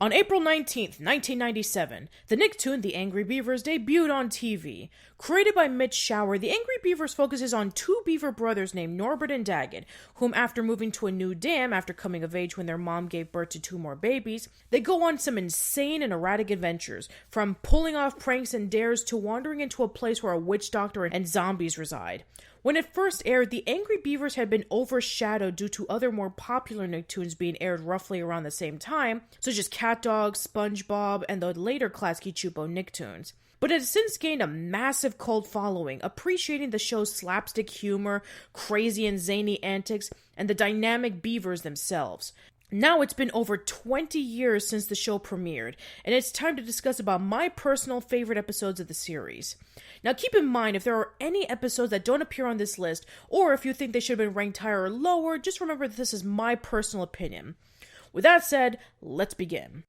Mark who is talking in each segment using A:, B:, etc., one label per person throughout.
A: On April 19th, 1997, the Nicktoon The Angry Beavers debuted on TV. Created by Mitch Schauer, The Angry Beavers focuses on two beaver brothers named Norbert and Daggett, whom after moving to a new dam after coming of age when their mom gave birth to two more babies, they go on some insane and erratic adventures, from pulling off pranks and dares to wandering into a place where a witch doctor and zombies reside. When it first aired, The Angry Beavers had been overshadowed due to other more popular Nicktoons being aired roughly around the same time, such as Cat Dog, SpongeBob, and the later Klasky Csupo Nicktoons. But it has since gained a massive cult following, appreciating the show's slapstick humor, crazy and zany antics, and the dynamic beavers themselves. Now it's been over 20 years since the show premiered, and it's time to discuss about my personal favorite episodes of the series. Now keep in mind, if there are any episodes that don't appear on this list, or if you think they should have been ranked higher or lower, just remember that this is my personal opinion. With that said, let's begin.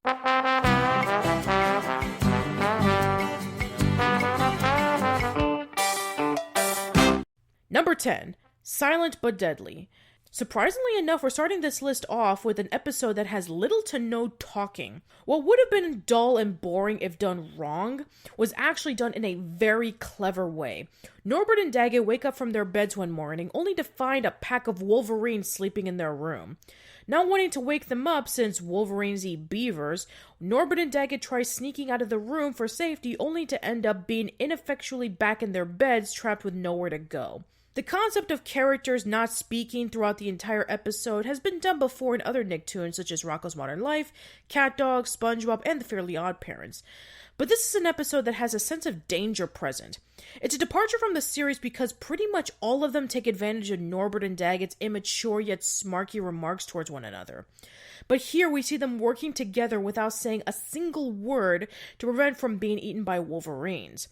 A: Number 10, Silent but Deadly. Surprisingly enough, we're starting this list off with an episode that has little to no talking. What would have been dull and boring if done wrong was actually done in a very clever way. Norbert and Daggett wake up from their beds one morning only to find a pack of wolverines sleeping in their room. Not wanting to wake them up since wolverines eat beavers, Norbert and Daggett try sneaking out of the room for safety only to end up being ineffectually back in their beds trapped with nowhere to go. The concept of characters not speaking throughout the entire episode has been done before in other Nicktoons such as Rocko's Modern Life, Cat Dog, SpongeBob, and The Fairly OddParents. But this is an episode that has a sense of danger present. It's a departure from the series because pretty much all of them take advantage of Norbert and Daggett's immature yet smarky remarks towards one another. But here we see them working together without saying a single word to prevent from being eaten by wolverines.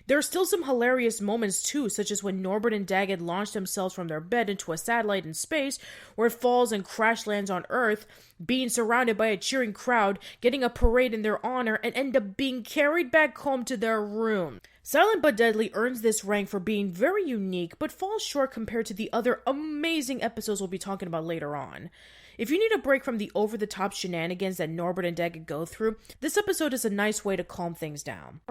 A: There are still some hilarious moments too, such as when Norbert and Daggett launch themselves from their bed into a satellite in space, where it falls and crash lands on Earth, being surrounded by a cheering crowd, getting a parade in their honor, and end up being carried back home to their room. Silent but Deadly earns this rank for being very unique, but falls short compared to the other amazing episodes we'll be talking about later on. If you need a break from the over-the-top shenanigans that Norbert and Daggett go through, this episode is a nice way to calm things down.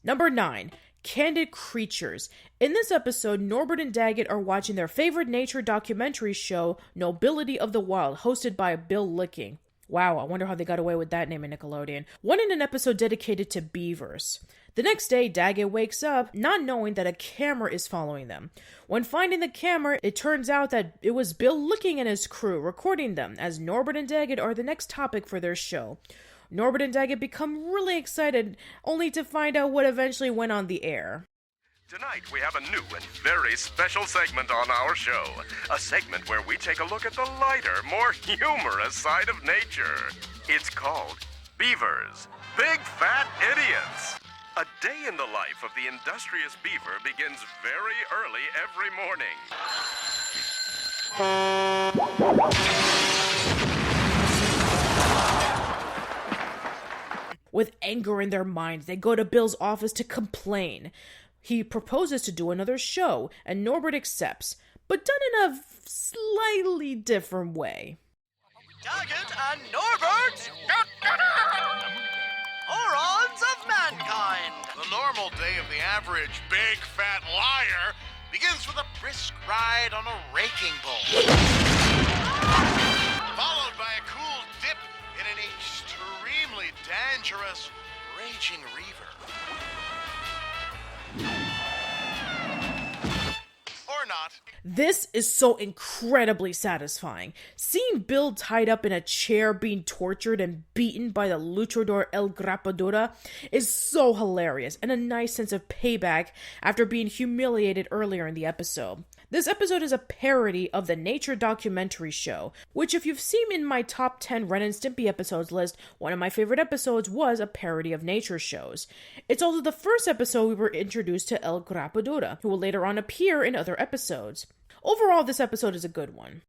A: Number 9, Candid Creatures. In this episode, Norbert and Daggett are watching their favorite nature documentary show, Nobility of the Wild, hosted by Bill Licking. Wow, I wonder how they got away with that name in Nickelodeon. One in an episode dedicated to beavers. The next day, Daggett wakes up not knowing that a camera is following them. When finding the camera, it turns out that it was Bill Licking and his crew recording them, as Norbert and Daggett are the next topic for their show. Norbert and Daggett become really excited, only to find out what eventually went on the air.
B: Tonight we have a new and very special segment on our show. A segment where we take a look at the lighter, more humorous side of nature. It's called Beavers, Big Fat Idiots. A day in the life of the industrious beaver begins very early every morning.
A: With anger in their minds, they go to Bill's office to complain. He proposes to do another show, and Norbert accepts, but done in a slightly different way.
C: Daggett and Norbert! Morons of mankind!
D: The normal day of the average big fat liar begins with a brisk ride on a raking bull, followed by a cool dip in an extremely dangerous raging reaver. Or not.
A: This is so incredibly satisfying. Seeing Bill tied up in a chair being tortured and beaten by the luchador El Grapadura is so hilarious and a nice sense of payback after being humiliated earlier in the episode. This episode is a parody of the nature documentary show, which if you've seen in my top 10 Ren and Stimpy episodes list, one of my favorite episodes was a parody of nature shows. It's also the first episode we were introduced to El Grapadura, who will later on appear in other episodes. Overall, this episode is a good one.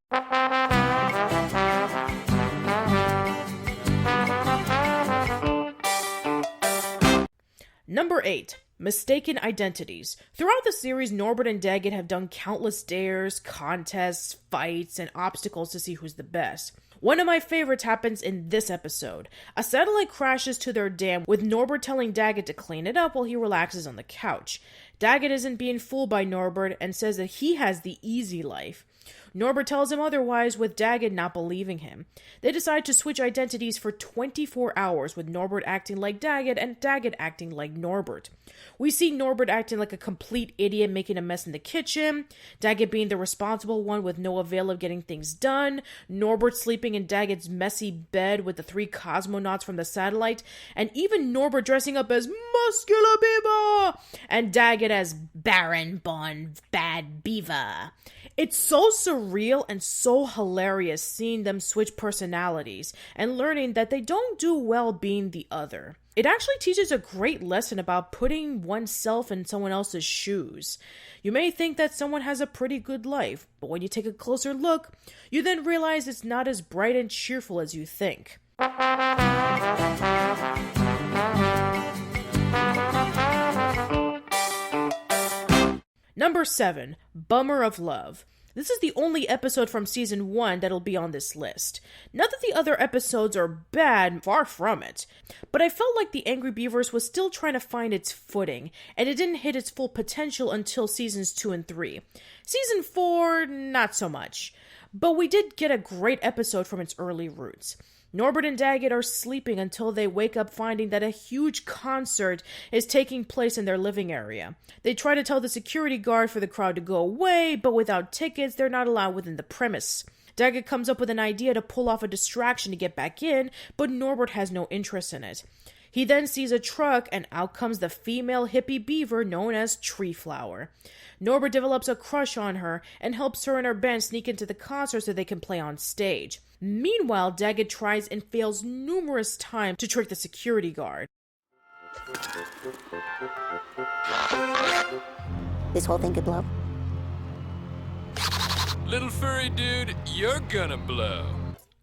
A: Number 8. Mistaken Identities. Throughout the series, Norbert and Daggett have done countless dares, contests, fights, and obstacles to see who's the best. One of my favorites happens in this episode. A satellite crashes to their dam, with Norbert telling Daggett to clean it up while he relaxes on the couch. Daggett isn't being fooled by Norbert and says that he has the easy life. Norbert tells him otherwise, with Daggett not believing him. They decide to switch identities for 24 hours, with Norbert acting like Daggett and Daggett acting like Norbert. We see Norbert acting like a complete idiot, making a mess in the kitchen, Daggett being the responsible one with no avail of getting things done, Norbert sleeping in Daggett's messy bed with the 3 cosmonauts from the satellite, and even Norbert dressing up as Muscular Beaver and Daggett as Baron Bon Bad Beaver. It's so surreal and so hilarious seeing them switch personalities and learning that they don't do well being the other. It actually teaches a great lesson about putting oneself in someone else's shoes. You may think that someone has a pretty good life, but when you take a closer look, you then realize it's not as bright and cheerful as you think. Number 7, Bummer of Love. This is the only episode from season 1 that'll be on this list. Not that the other episodes are bad, far from it, but I felt like The Angry Beavers was still trying to find its footing, and it didn't hit its full potential until seasons 2 and 3. Season 4, not so much. But we did get a great episode from its early roots. Norbert and Daggett are sleeping until they wake up finding that a huge concert is taking place in their living area. They try to tell the security guard for the crowd to go away, but without tickets, they're not allowed within the premise. Daggett comes up with an idea to pull off a distraction to get back in, but Norbert has no interest in it. He then sees a truck, and out comes the female hippie beaver known as Tree Flower. Norbert develops a crush on her and helps her and her band sneak into the concert so they can play on stage. Meanwhile, Daggett tries and fails numerous times to trick the security guard.
E: This whole thing could blow.
F: Little furry dude, you're gonna blow.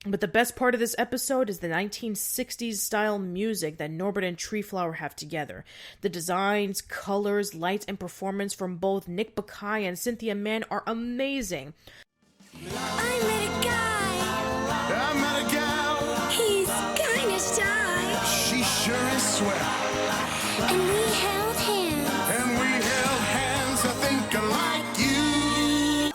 A: But the best part of this episode is the 1960s style music that Norbert and Tree Flower have together. The designs, colors, lights, and performance from both Nick Bakay and Cynthia Mann are amazing.
G: I met a guy.
H: I met a gal.
G: He's kinda shy.
H: She sure is swell.
G: And we held hands.
H: And we held hands, I think I like you.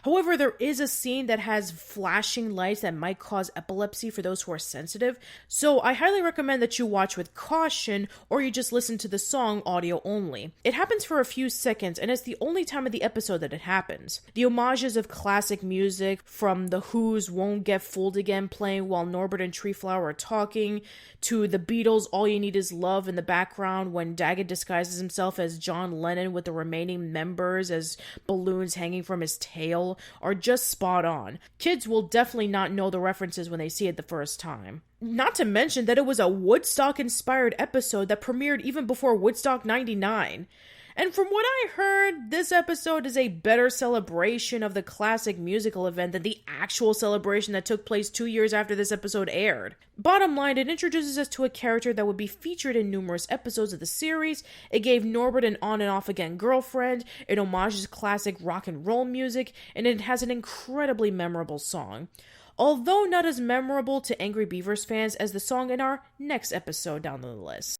A: However, there is a scene that has flashing lights that might cause epilepsy for those who are sensitive, so I highly recommend that you watch with caution or you just listen to the song audio only. It happens for a few seconds, and it's the only time of the episode that it happens. The homages of classic music, from The Who's Won't Get Fooled Again playing while Norbert and Tree Flower are talking, to the Beatles' All You Need Is Love in the background when Daggett disguises himself as John Lennon with the remaining members as balloons hanging from his tail, are just spot on. Kids will definitely not know the references when they see it the first time. Not to mention that it was a Woodstock-inspired episode that premiered even before Woodstock 99. And from what I heard, this episode is a better celebration of the classic musical event than the actual celebration that took place 2 years after this episode aired. Bottom line, it introduces us to a character that would be featured in numerous episodes of the series. It gave Norbert an on and off again girlfriend, it homages classic rock and roll music, and it has an incredibly memorable song. Although not as memorable to Angry Beavers fans as the song in our next episode down the list.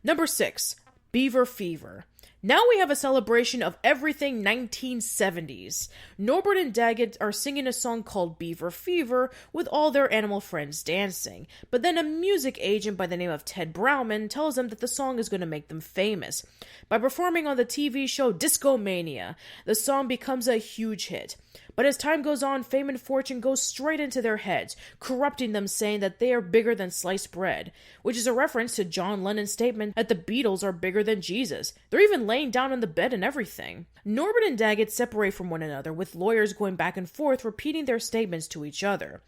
A: Number 6, Beaver Fever. Now we have a celebration of everything 1970s. Norbert and Daggett are singing a song called Beaver Fever with all their animal friends dancing, but then a music agent by the name of Ted Brownman tells them that the song is going to make them famous. By performing on the TV show Disco Mania, the song becomes a huge hit. But as time goes on, fame and fortune go straight into their heads, corrupting them, saying that they are bigger than sliced bread, which is a reference to John Lennon's statement that the Beatles are bigger than Jesus. They're even laying down on the bed and everything. Norbert and Daggett separate from one another, with lawyers going back and forth repeating their statements to each other.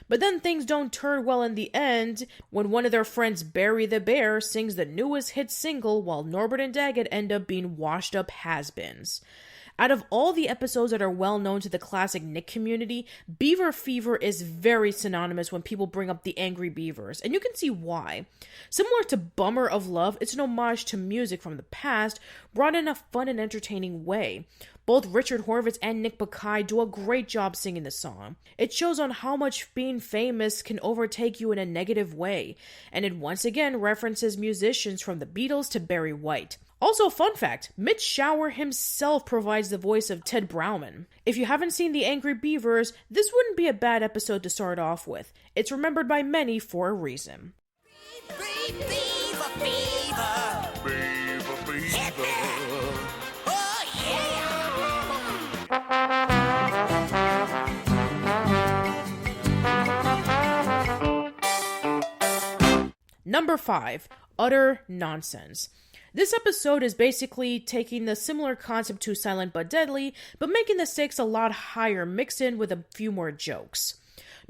A: But then things don't turn well in the end when one of their friends, Barry the Bear, sings the newest hit single while Norbert and Daggett end up being washed up has-beens. Out of all the episodes that are well known to the classic Nick community, Beaver Fever is very synonymous when people bring up the Angry Beavers, and you can see why. Similar to Bummer of Love, it's an homage to music from the past, brought in a fun and entertaining way. Both Richard Horvitz and Nick Bakay do a great job singing the song. It shows on how much being famous can overtake you in a negative way, and it once again references musicians from the Beatles to Barry White. Also, fun fact, Mitch Shower himself provides the voice of Ted Browman. If you haven't seen The Angry Beavers, this wouldn't be a bad episode to start off with. It's remembered by many for a reason.
C: Beaver Fever.
H: Beaver Fever.
C: Oh, yeah.
A: Number 5, Utter Nonsense. This episode is basically taking the similar concept to Silent but Deadly, but making the stakes a lot higher, mixed in with a few more jokes.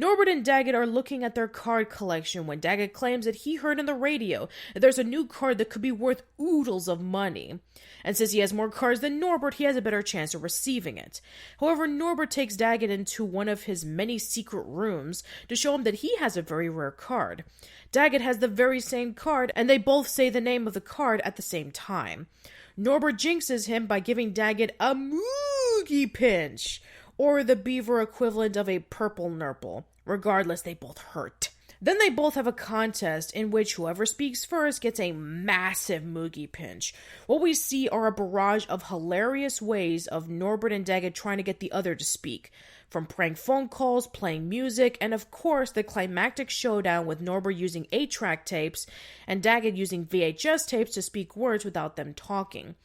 A: Norbert and Daggett are looking at their card collection when Daggett claims that he heard on the radio that there's a new card that could be worth oodles of money. And since he has more cards than Norbert, he has a better chance of receiving it. However, Norbert takes Daggett into one of his many secret rooms to show him that he has a very rare card. Daggett has the very same card, and they both say the name of the card at the same time. Norbert jinxes him by giving Daggett a Moogie Pinch, or the Beaver equivalent of a Purple Nurple. Regardless, they both hurt. Then they both have a contest in which whoever speaks first gets a massive Moogie Pinch. What we see are a barrage of hilarious ways of Norbert and Daggett trying to get the other to speak. From prank phone calls, playing music, and of course the climactic showdown with Norbert using 8-track tapes and Daggett using VHS tapes to speak words without them talking.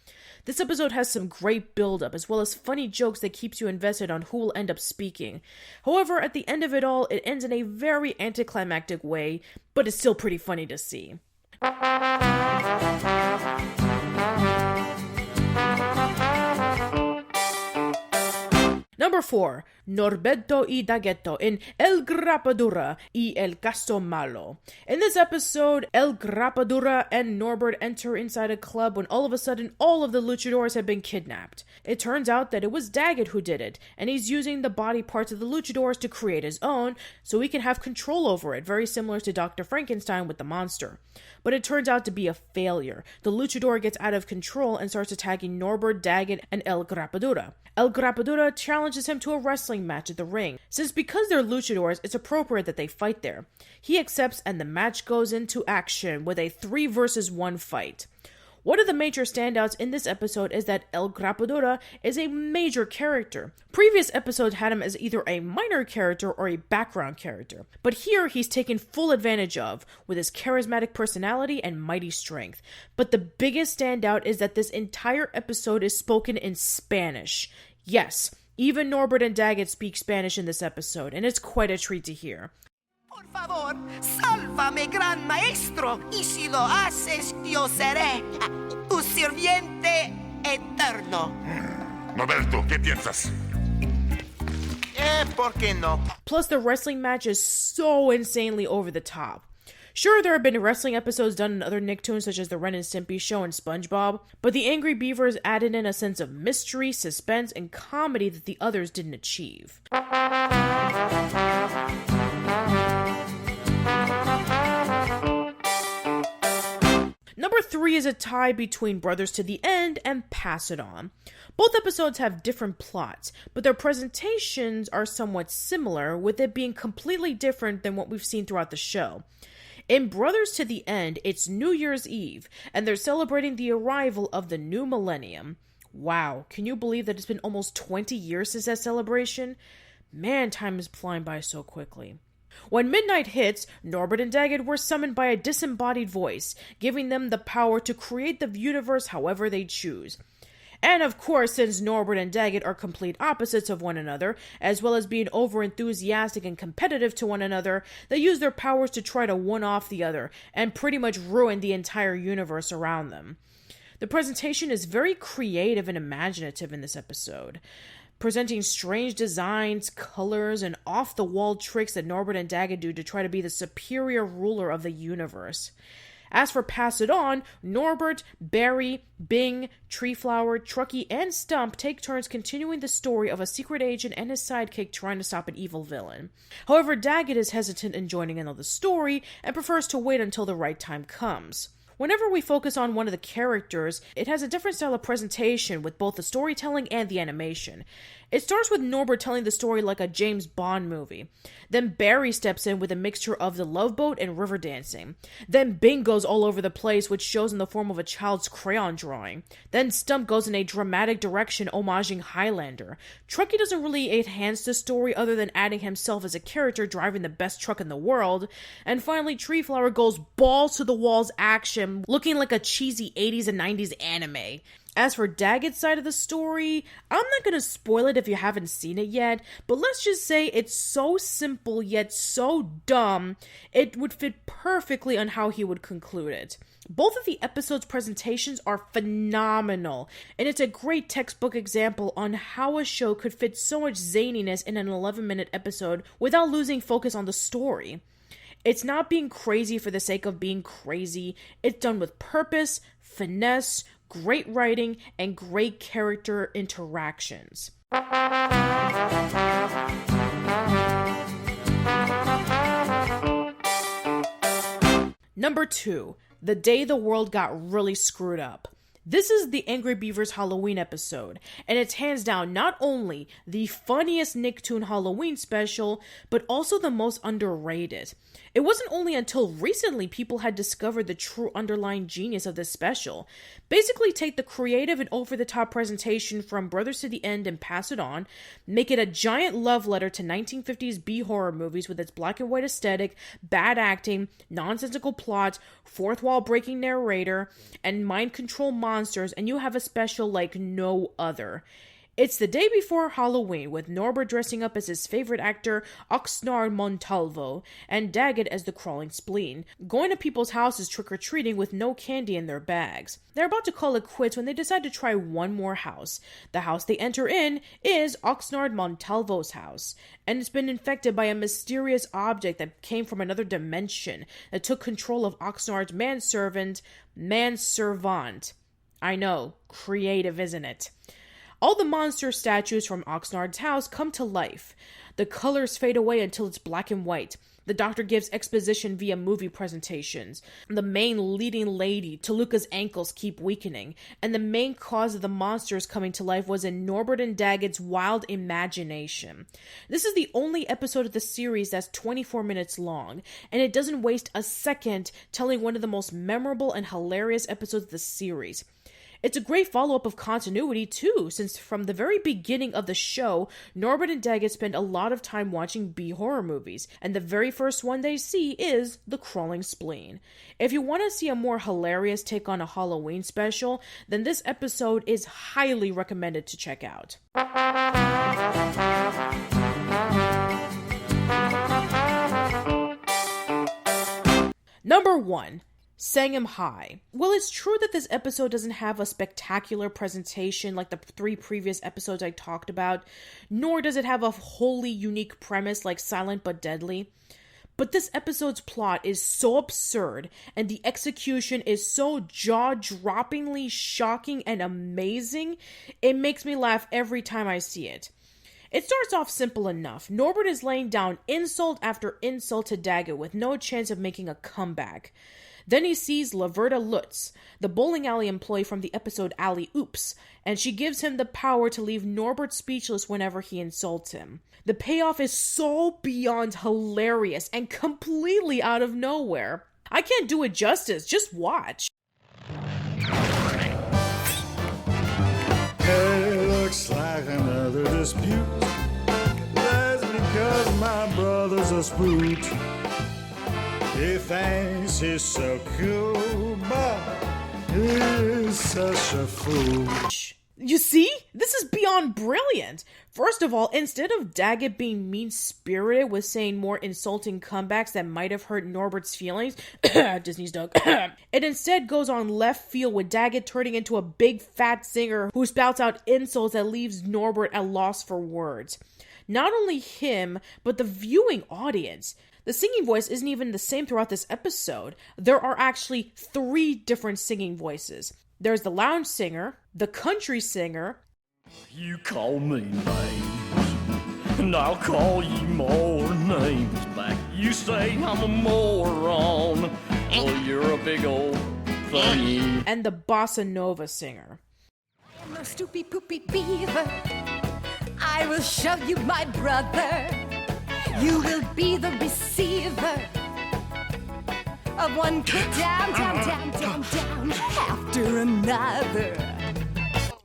A: This episode has some great build-up, as well as funny jokes that keeps you invested on who will end up speaking. However, at the end of it all, it ends in a very anticlimactic way, but it's still pretty funny to see. Number 4, Norberto y Daggetto in El Grapadura y El Casto Malo. In this episode, El Grapadura and Norbert enter inside a club when all of a sudden all of the luchadors have been kidnapped. It turns out that it was Daggett who did it, and he's using the body parts of the luchadors to create his own, so he can have control over it, very similar to Dr. Frankenstein with the monster. But it turns out to be a failure. The luchador gets out of control and starts attacking Norbert, Daggett, and El Grapadura. El Grapadura challenges him to a wrestling match at the ring, since because they're luchadors, it's appropriate that they fight there. He accepts and the match goes into action with a 3 versus 1 fight. One of the major standouts in this episode is that El Grapadura is a major character. Previous episodes had him as either a minor character or a background character, but here he's taken full advantage of, with his charismatic personality and mighty strength. But the biggest standout is that this entire episode is spoken in Spanish. Yes, even Norbert and Daggett speak Spanish in this episode, and it's quite a treat to hear.
C: Por favor, sálvame, gran maestro, y si lo haces, yo seré tu sirviente eterno.
H: Norberto, ¿qué piensas?
C: ¿Por qué no?
A: Plus, the wrestling match is so insanely over the top. Sure, there have been wrestling episodes done in other Nicktoons such as the Ren and Stimpy show and SpongeBob, but the Angry Beavers added in a sense of mystery, suspense, and comedy that the others didn't achieve. Number 3 is a tie between Brothers to the End and Pass It On. Both episodes have different plots, but their presentations are somewhat similar, with it being completely different than what we've seen throughout the show. In Brothers to the End, it's New Year's Eve, and they're celebrating the arrival of the new millennium. Wow, can you believe that it's been almost 20 years since that celebration? Man, time is flying by so quickly. When midnight hits, Norbert and Daggett were summoned by a disembodied voice, giving them the power to create the universe however they choose. And of course, since Norbert and Daggett are complete opposites of one another, as well as being over-enthusiastic and competitive to one another, they use their powers to try to one-off the other, and pretty much ruin the entire universe around them. The presentation is very creative and imaginative in this episode, presenting strange designs, colors, and off-the-wall tricks that Norbert and Daggett do to try to be the superior ruler of the universe. As for Pass It On, Norbert, Barry, Bing, Treeflower, Truckee, and Stump take turns continuing the story of a secret agent and his sidekick trying to stop an evil villain. However, Daggett is hesitant in joining in on the story and prefers to wait until the right time comes. Whenever we focus on one of the characters, it has a different style of presentation with both the storytelling and the animation. It starts with Norbert telling the story like a James Bond movie. Then Barry steps in with a mixture of The Love Boat and river dancing. Then Bing goes all over the place, which shows in the form of a child's crayon drawing. Then Stump goes in a dramatic direction homaging Highlander. Truckee doesn't really enhance the story other than adding himself as a character driving the best truck in the world. And finally, Treeflower goes balls to the walls action, looking like a cheesy 80s and 90s anime. As for Daggett's side of the story, I'm not going to spoil it if you haven't seen it yet, but let's just say it's so simple yet so dumb, it would fit perfectly on how he would conclude it. Both of the episodes' presentations are phenomenal, and it's a great textbook example on how a show could fit so much zaniness in an 11-minute episode without losing focus on the story. It's not being crazy for the sake of being crazy, it's done with purpose, finesse, great writing, and great character interactions. Number 2, The Day the World Got Really Screwed Up. This is the Angry Beavers Halloween episode, and it's hands down not only the funniest Nicktoon Halloween special, but also the most underrated. It wasn't only until recently people had discovered the true underlying genius of this special. Basically take the creative and over-the-top presentation from Brothers to the End and Pass It On, make it a giant love letter to 1950s B-horror movies with its black and white aesthetic, bad acting, nonsensical plot, fourth wall breaking narrator, and mind control monsters, and you have a special like no other. It's the day before Halloween, with Norbert dressing up as his favorite actor, Oxnard Montalvo, and Daggett as the crawling spleen, going to people's houses trick-or-treating with no candy in their bags. They're about to call it quits when they decide to try one more house. The house they enter in is Oxnard Montalvo's house, and it's been infected by a mysterious object that came from another dimension that took control of Oxnard's manservant. I know, creative, isn't it? All the monster statues from Oxnard's house come to life. The colors fade away until it's black and white. The doctor gives exposition via movie presentations. The main leading lady, Toluca's ankles keep weakening. And the main cause of the monsters coming to life was in Norbert and Daggett's wild imagination. This is the only episode of the series that's 24 minutes long, and it doesn't waste a second telling one of the most memorable and hilarious episodes of the series. It's a great follow-up of continuity, too, since from the very beginning of the show, Norbert and Daggett spend a lot of time watching B-horror movies, and the very first one they see is The Crawling Spleen. If you want to see a more hilarious take on a Halloween special, then this episode is highly recommended to check out. Number 1. Sang 'em high. Well, it's true that this episode doesn't have a spectacular presentation like the 3 previous episodes I talked about, nor does it have a wholly unique premise like Silent but Deadly. But this episode's plot is so absurd, and the execution is so jaw-droppingly shocking and amazing, it makes me laugh every time I see it. It starts off simple enough. Norbert is laying down insult after insult to Daggett with no chance of making a comeback. Then he sees Laverta Lutz, the bowling alley employee from the episode Alley Oops, and she gives him the power to leave Norbert speechless whenever he insults him. The payoff is so beyond hilarious and completely out of nowhere. I can't do it justice, just watch.
H: It looks like another dispute. That's because my brother's a spoot. He thinks he's so cool, but he's such a fool.
A: You see? This is beyond brilliant. First of all, instead of Daggett being mean-spirited with saying more insulting comebacks that might have hurt Norbert's feelings, Disney's dog, it instead goes on left field with Daggett turning into a big fat singer who spouts out insults that leaves Norbert at loss for words. Not only him, but the viewing audience. The singing voice isn't even the same throughout this episode. There are actually 3 different singing voices. There's the lounge singer, the country singer.
E: You call me names, and I'll call you more names back. You say I'm a moron, well, you're a big old funny.
A: And the bossa nova singer.
I: I am no stoopy poopy beaver. I will show you my brother. You will be the receiver of one kick down, down, down, down, down after another.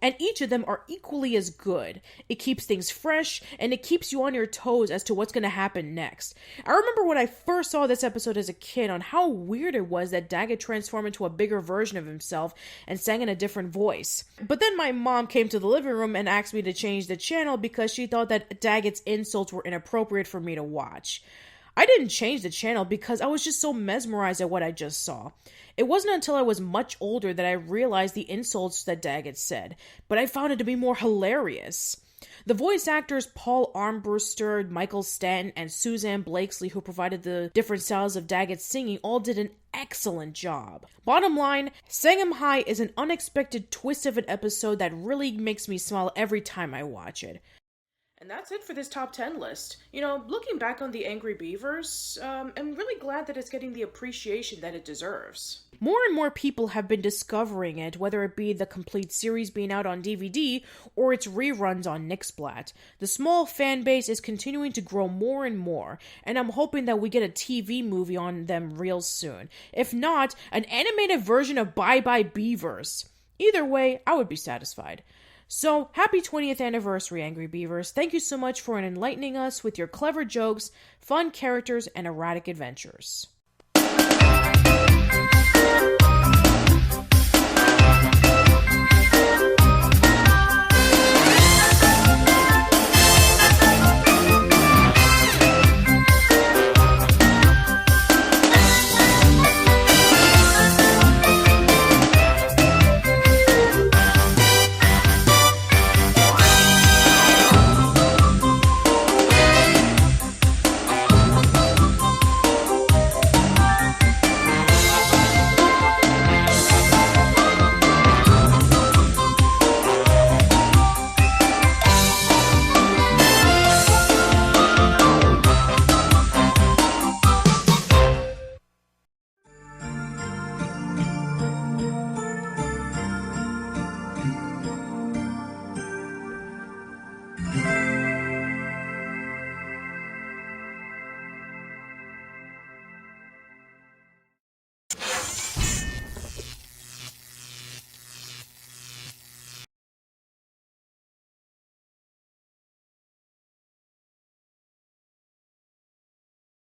A: And each of them are equally as good. It keeps things fresh, and it keeps you on your toes as to what's going to happen next. I remember when I first saw this episode as a kid on how weird it was that Daggett transformed into a bigger version of himself and sang in a different voice. But then my mom came to the living room and asked me to change the channel because she thought that Daggett's insults were inappropriate for me to watch. I didn't change the channel because I was just so mesmerized at what I just saw. It wasn't until I was much older that I realized the insults that Daggett said, but I found it to be more hilarious. The voice actors Paul Armbruster, Michael Stanton, and Suzanne Blakesley, who provided the different styles of Daggett's singing, all did an excellent job. Bottom line, Sangam High is an unexpected twist of an episode that really makes me smile every time I watch it. And that's it for this top 10 list. You know, looking back on The Angry Beavers, I'm really glad that it's getting the appreciation that it deserves. More and more people have been discovering it, whether it be the complete series being out on DVD or its reruns on Nixblat. The small fan base is continuing to grow more and more, and I'm hoping that we get a TV movie on them real soon. If not, an animated version of Bye Bye Beavers. Either way, I would be satisfied. So, happy 20th anniversary, Angry Beavers. Thank you so much for enlightening us with your clever jokes, fun characters, and erratic adventures.